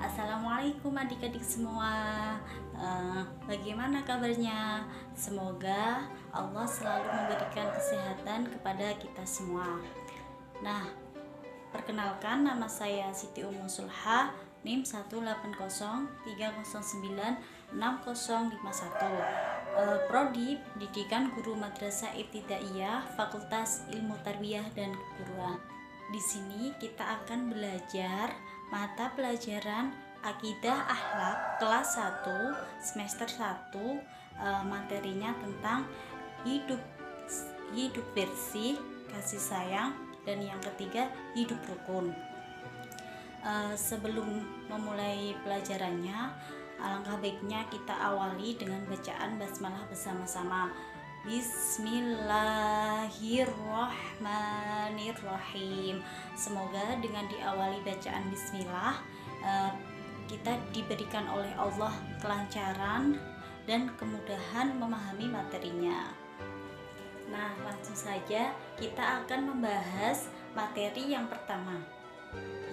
Assalamualaikum adik-adik semua. Bagaimana kabarnya? Semoga Allah selalu memberikan kesehatan kepada kita semua. Nah, perkenalkan, nama saya Siti Ummu Sulha, NIM 18030966051. Prodi Pendidikan Guru Madrasah Ibtidaiyah, Fakultas Ilmu Tarbiyah dan Keguruan. Di sini kita akan belajar mata pelajaran Akidah Akhlak kelas 1 semester 1, materinya tentang hidup bersih, kasih sayang, dan yang ketiga hidup rukun. Sebelum memulai pelajarannya, alangkah baiknya kita awali dengan bacaan basmalah bersama-sama. Bismillahirrahmanirrahim. Semoga dengan diawali bacaan bismillah, kita diberikan oleh Allah kelancaran dan kemudahan memahami materinya. Nah, langsung saja kita akan membahas materi yang pertama,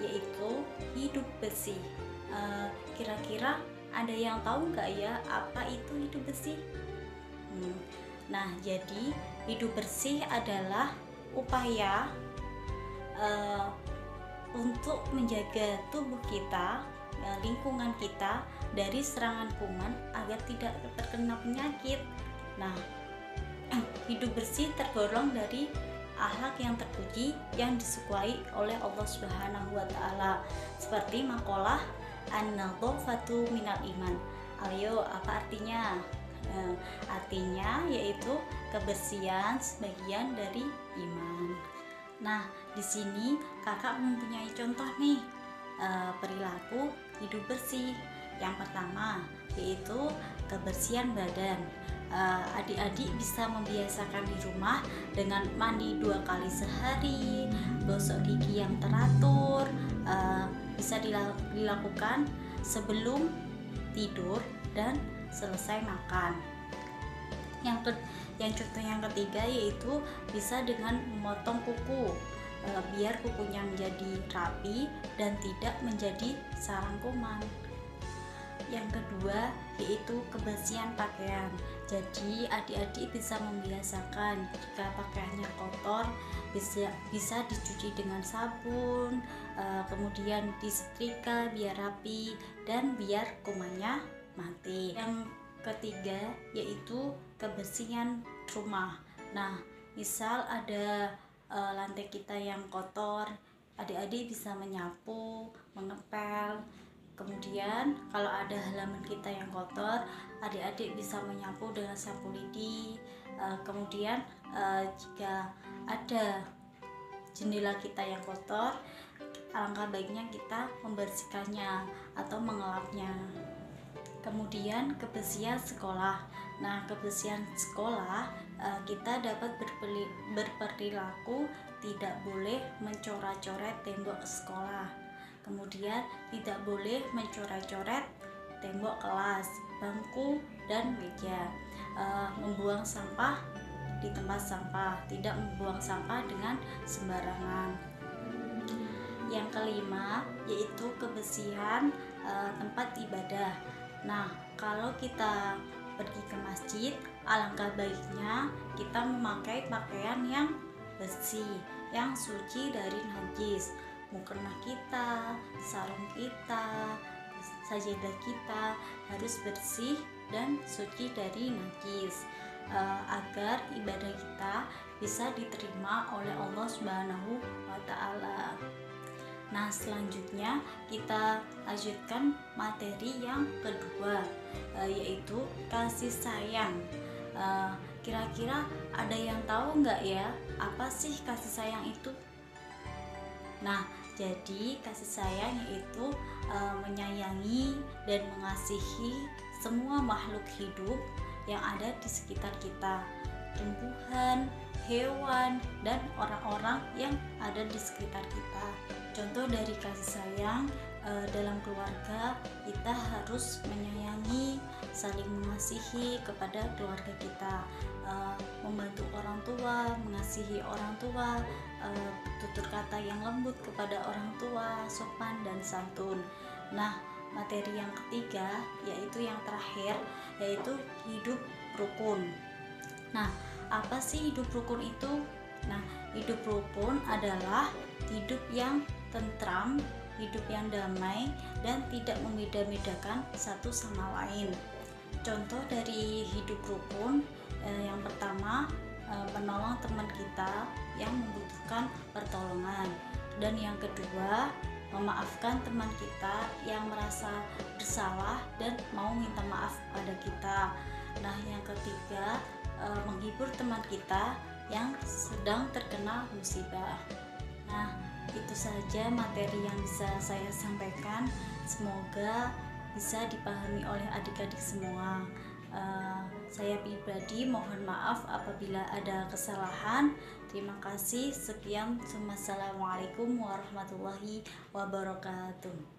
yaitu hidup bersih. Kira-kira ada yang tahu nggak ya apa itu hidup bersih? Nah, jadi hidup bersih adalah upaya untuk menjaga tubuh kita, lingkungan kita dari serangan kuman agar tidak terkena penyakit. Nah, hidup bersih tergolong dari akhlak yang terpuji yang disukai oleh Allah Subhanahu wa Ta'ala, seperti maqalah an-nadhafatu minal iman. Ayo, apa artinya? Artinya yaitu kebersihan sebagian dari iman. Nah, di sini kakak mempunyai contoh nih, perilaku hidup bersih. Yang pertama yaitu kebersihan badan. Adik-adik bisa membiasakan di rumah dengan mandi 2 kali sehari, gosok gigi yang teratur, bisa dilakukan sebelum tidur dan selesai makan. Yang contoh yang ketiga yaitu bisa dengan memotong kuku, biar kukunya menjadi rapi dan tidak menjadi sarang kuman. Yang kedua yaitu kebersihan pakaian. Jadi adik-adik bisa membiasakan jika pakaiannya kotor bisa dicuci dengan sabun, kemudian disetrika biar rapi dan biar kumannya mati. Yang ketiga yaitu kebersihan rumah. Nah, misal ada lantai kita yang kotor, adik-adik bisa menyapu, mengepel. Kemudian kalau ada halaman kita yang kotor, adik-adik bisa menyapu dengan sapu lidi. Kemudian jika ada jendela kita yang kotor, alangkah baiknya kita membersihkannya atau mengelapnya. Kemudian kebersihan sekolah. Nah, kebersihan sekolah, kita dapat berperilaku tidak boleh mencoret-coret tembok sekolah. Kemudian tidak boleh mencoret-coret tembok kelas, bangku, dan meja. Membuang sampah di tempat sampah, tidak membuang sampah dengan sembarangan. Yang kelima yaitu kebersihan tempat ibadah. Nah, kalau kita pergi ke masjid, alangkah baiknya kita memakai pakaian yang bersih, yang suci dari najis. Mukena kita, sarung kita, sajadah kita harus bersih dan suci dari najis, agar ibadah kita bisa diterima oleh Allah Subhanahu wa Ta'ala. Nah, selanjutnya kita lanjutkan materi yang kedua, yaitu kasih sayang. Kira-kira ada yang tahu nggak ya apa sih kasih sayang itu? Nah, jadi kasih sayang yaitu menyayangi dan mengasihi semua makhluk hidup yang ada di sekitar kita, tumbuhan, hewan, dan orang-orang yang ada di sekitar kita. Contoh dari kasih sayang dalam keluarga, kita harus menyayangi, saling mengasihi kepada keluarga kita, membantu orang tua, mengasihi orang tua, tutur kata yang lembut kepada orang tua, sopan dan santun. Nah, materi yang ketiga yaitu yang terakhir, yaitu hidup rukun. Nah, apa sih hidup rukun itu? Nah, hidup rukun adalah hidup yang tentram, hidup yang damai, dan tidak membeda-bedakan satu sama lain. Contoh dari hidup rukun, yang pertama, menolong teman kita yang membutuhkan pertolongan, dan yang kedua, memaafkan teman kita yang merasa bersalah dan mau minta maaf pada kita. Nah, yang ketiga, menghibur teman kita yang sedang terkena musibah. Nah, itu saja materi yang bisa saya sampaikan. Semoga bisa dipahami oleh adik-adik semua. Saya pribadi mohon maaf apabila ada kesalahan. Terima kasih. Sekian. Wassalamualaikum warahmatullahi wabarakatuh.